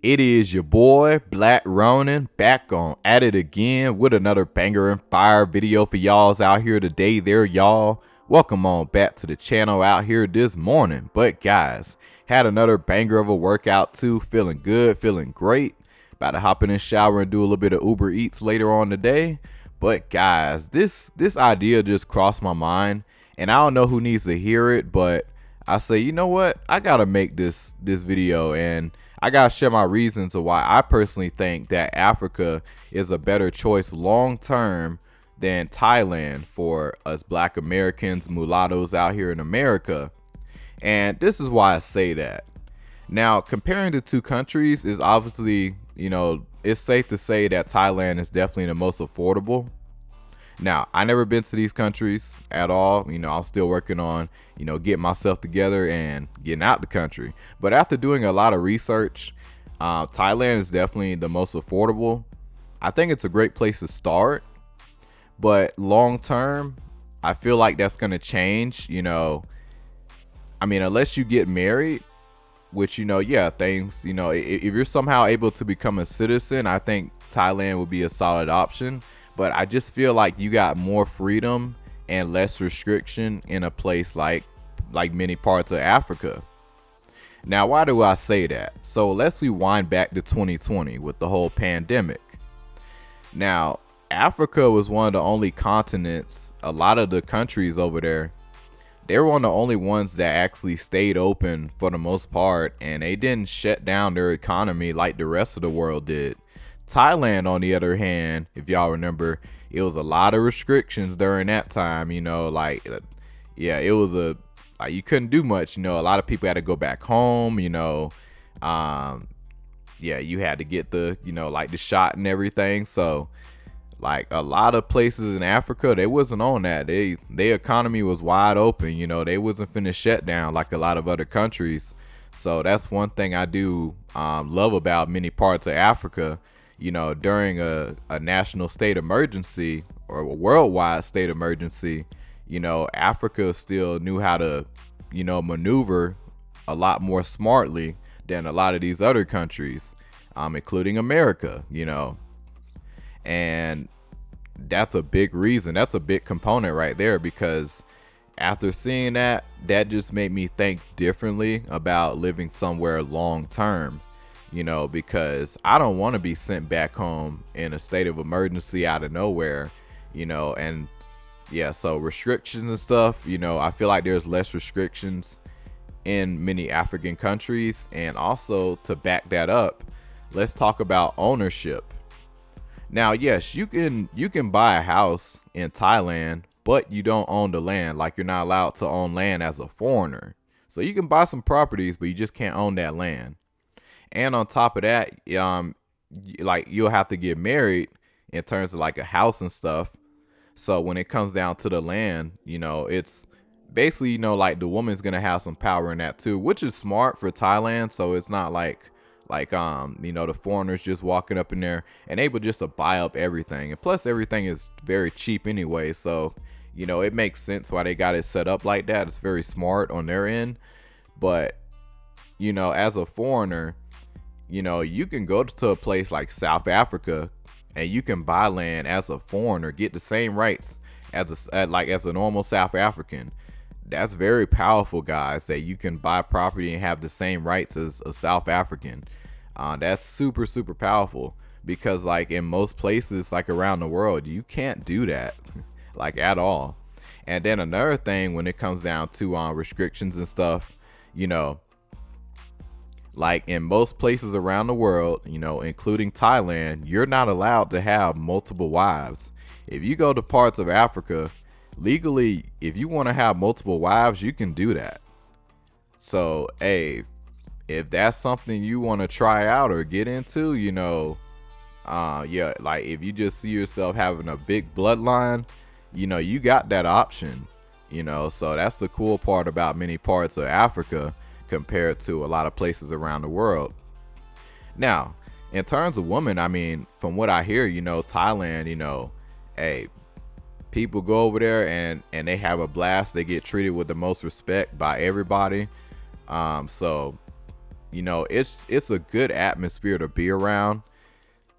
It is your boy Black Ronin back on at it again with another banger and fire video for y'all's out here today. There, y'all. Welcome on back to the channel out here this morning. But guys, had another banger of a workout too. Feeling good, feeling great. About to hop in the shower and do a little bit of Uber Eats later on today. But guys, this idea just crossed my mind, and I don't know who needs to hear it, but I say, you know what? I gotta make this video, and I gotta share my reasons of why I personally think that Africa is a better choice long term than Thailand for us Black Americans, mulattoes out here in America. And this is why I say that. Now, comparing the two countries is obviously, it's safe to say that Thailand is definitely the most affordable. Now, I never been to these countries at all. I'm still working on, getting myself together and getting out the country. But after doing a lot of research, Thailand is definitely the most affordable. I think it's a great place to start. But long term, I feel like that's going to change. Unless you get married, which, things, if you're somehow able to become a citizen, I think Thailand would be a solid option. But I just feel like you got more freedom and less restriction in a place like many parts of Africa. Now, why do I say that? So let's rewind back to 2020 with the whole pandemic. Now, Africa was one of the only continents, a lot of the countries over there, they were one of the only ones that actually stayed open for the most part, and they didn't shut down their economy like the rest of the world did. Thailand, on the other hand, if y'all remember, it was a lot of restrictions during that time. It was you couldn't do much. A lot of people had to go back home. You had to get the the shot and everything. So a lot of places in Africa, they wasn't on that. Their economy was wide open. They wasn't finna shut down like a lot of other countries. So that's one thing I do love about many parts of Africa. During a national state emergency or a worldwide state emergency, Africa still knew how to, maneuver a lot more smartly than a lot of these other countries, including America, and that's a big reason. That's a big component right there, because after seeing that just made me think differently about living somewhere long term. Because I don't want to be sent back home in a state of emergency out of nowhere, so restrictions and stuff, I feel like there's less restrictions in many African countries. And also, to back that up, let's talk about ownership. Now, yes, you can buy a house in Thailand, but you don't own the land. Like, you're not allowed to own land as a foreigner. So you can buy some properties, but you just can't own that land. And on top of that, you'll have to get married in terms of like a house and stuff. So when it comes down to the land, it's basically, the woman's gonna have some power in that too, which is smart for Thailand. So it's not like the foreigners just walking up in there and able just to buy up everything. And plus, everything is very cheap anyway. So it makes sense why they got it set up like that. It's very smart on their end. But as a foreigner, you can go to a place like South Africa and you can buy land as a foreigner, get the same rights as a normal South African. That's very powerful, guys, that you can buy property and have the same rights as a South African. That's super, super powerful, because in most places around the world, you can't do that at all. And then another thing, when it comes down to restrictions and stuff, in most places around the world, including Thailand, you're not allowed to have multiple wives. If you go to parts of Africa, legally, if you want to have multiple wives, you can do that. So, hey, if that's something you want to try out or get into, if you just see yourself having a big bloodline, you got that option, so that's the cool part about many parts of Africa compared to a lot of places around the world. Now, in terms of women, from what I hear, Thailand, hey, people go over there and they have a blast. They get treated with the most respect by everybody. So It's a good atmosphere to be around.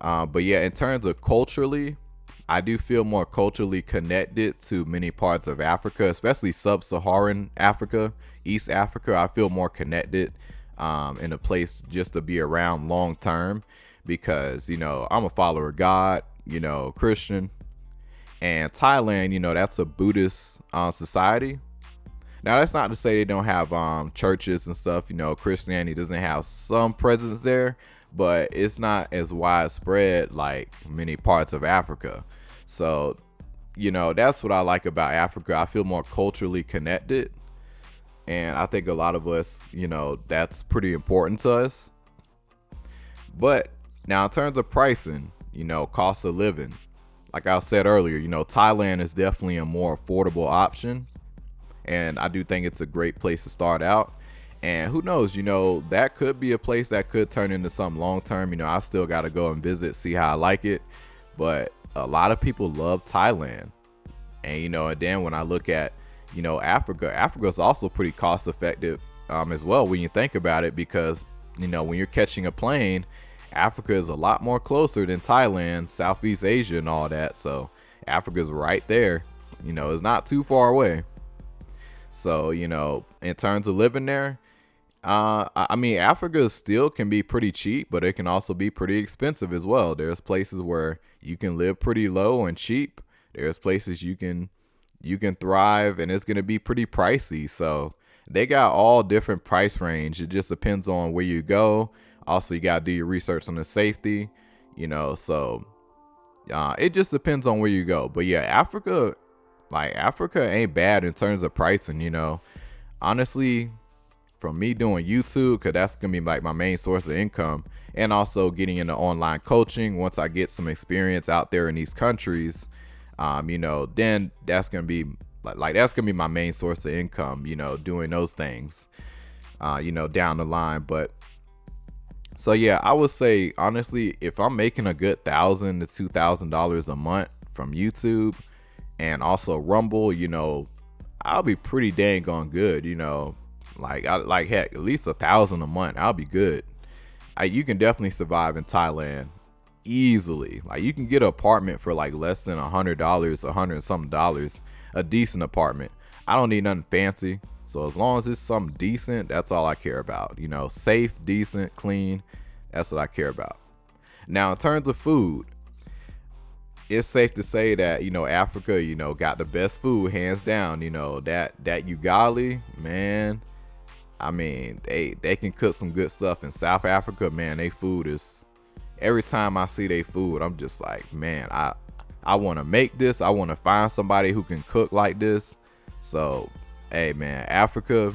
But yeah, in terms of culturally, I do feel more culturally connected to many parts of Africa, especially sub-Saharan Africa, East Africa. I feel more connected in a place just to be around long term because, I'm a follower of God, Christian. And Thailand, that's a Buddhist society. Now, that's not to say they don't have churches and stuff. Christianity doesn't have some presence there, but it's not as widespread like many parts of Africa. So, that's what I like about Africa. I feel more culturally connected. And I think a lot of us, that's pretty important to us. But now, in terms of pricing, cost of living, like I said earlier, Thailand is definitely a more affordable option. And I do think it's a great place to start out. And who knows, that could be a place that could turn into something long term. I still got to go and visit, see how I like it. But a lot of people love Thailand. And, and then when I look at, Africa is also pretty cost effective as well when you think about it, because, when you're catching a plane, Africa is a lot more closer than Thailand, Southeast Asia and all that. So Africa's right there. It's not too far away. So, in terms of living there, I mean, Africa still can be pretty cheap, but it can also be pretty expensive as well. There's places where you can live pretty low and cheap. There's places you can thrive, and it's going to be pretty pricey. So they got all different price range. It just depends on where you go. Also, you got to do your research on the safety, so it just depends on where you go. But yeah, Africa ain't bad in terms of pricing, honestly. From me doing YouTube, because that's gonna be like my main source of income, and also getting into online coaching once I get some experience out there in these countries, then that's gonna be that's gonna be my main source of income, doing those things, down the line. But so yeah, I would say honestly, if I'm making a good $1,000 to $2,000 a month from YouTube and also Rumble, I'll be pretty dang on good, heck, at least $1,000 a month, I'll be good. You can definitely survive in Thailand easily. You can get an apartment for less than $100, $100 and something dollars, a decent apartment. I don't need nothing fancy. So as long as it's something decent, that's all I care about. Safe, decent, clean. That's what I care about. Now, in terms of food, it's safe to say that, Africa, got the best food, hands down. That ugali, man. I mean, they can cook some good stuff in South Africa, man. They food is, every time I see their food, I'm just like, man, I want to make this. I want to find somebody who can cook like this. So, hey, man, Africa,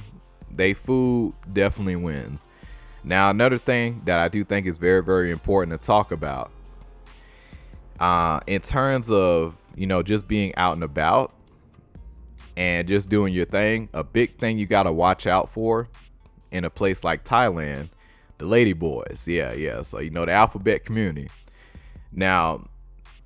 they food definitely wins. Now, another thing that I do think is very, very important to talk about, in terms of, just being out and about and just doing your thing, a big thing you got to watch out for in a place like Thailand, the lady boys. Yeah. So, the alphabet community. Now,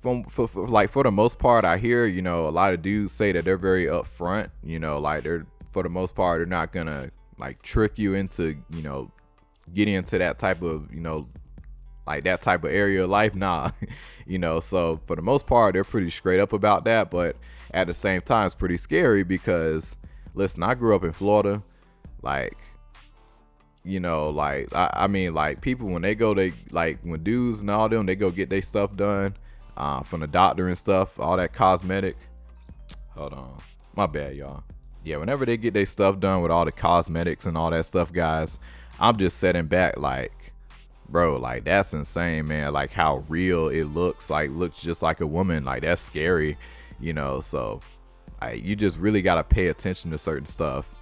for the most part, I hear, a lot of dudes say that they're very upfront, they're, for the most part, they're not going to trick you into, getting into that type of, that type of area of life. Nah, so for the most part, they're pretty straight up about that. But at the same time, it's pretty scary because, listen, I grew up in Florida. I mean, people, when they go, when dudes and all them, they go get their stuff done from the doctor and stuff, all that cosmetic. Hold on. My bad, y'all. Yeah, whenever they get their stuff done with all the cosmetics and all that stuff, guys, I'm just sitting back bro, that's insane, man. How real it looks, looks just like a woman. That's scary, so you just really got to pay attention to certain stuff.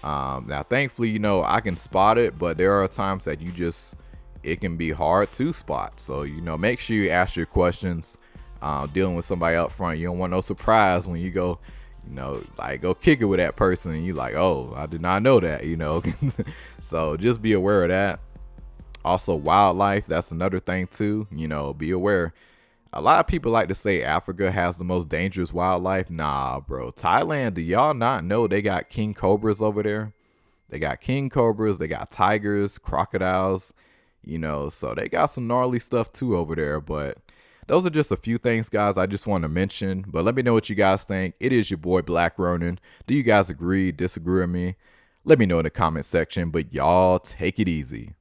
Now, thankfully, I can spot it, but there are times that it can be hard to spot. So, make sure you ask your questions, dealing with somebody up front. You don't want no surprise when you go, go kick it with that person and you oh, I did not know that, so just be aware of that. Also, wildlife, that's another thing too, be aware. A lot of people like to say Africa has the most dangerous wildlife. Nah, bro. Thailand, do y'all not know they got king cobras over there? They got king cobras, they got tigers, crocodiles, so they got some gnarly stuff too over there. But those are just a few things, guys, I just want to mention. But let me know what you guys think. It is your boy Black Ronin. Do you guys agree, disagree with me? Let me know in the comment section. But y'all take it easy.